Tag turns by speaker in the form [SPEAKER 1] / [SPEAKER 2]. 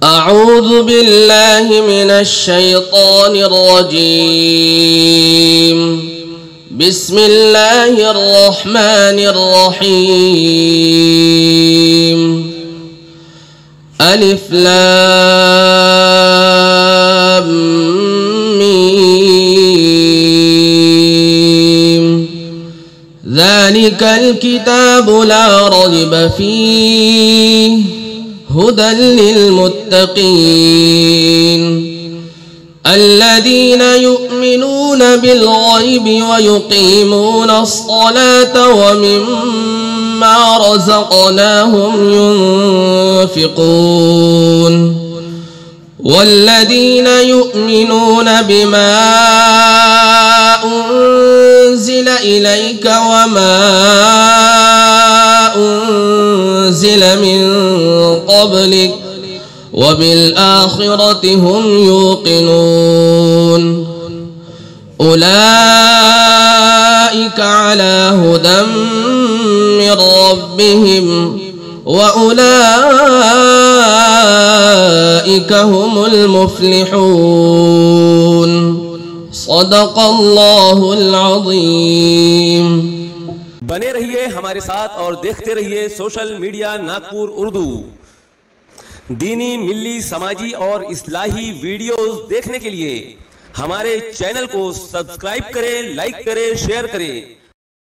[SPEAKER 1] أعوذ بالله من الشيطان الرجيم. بسم الله الرحمن الرحيم. ألف لام ميم. ذلك الكتاب لا ريب فيه هدى للمتقين الذين يؤمنون بالغيب ويقيمون الصلاة ومما رزقناهم ينفقون والذين يؤمنون بما أنزل إليك وما أنزل من قبلك وبالآخرة هم يوقنون أولئك على هدى من ربهم وأولئك هم المفلحون صدق الله العظيम।
[SPEAKER 2] बने रहिए हमारे साथ और देखते रहिए सोशल मीडिया नागपुर उर्दू। दीनी, मिल्ली, समाजी और इस्लाही वीडियोस देखने के लिए हमारे चैनल को सब्सक्राइब करें, लाइक करें, शेयर करें।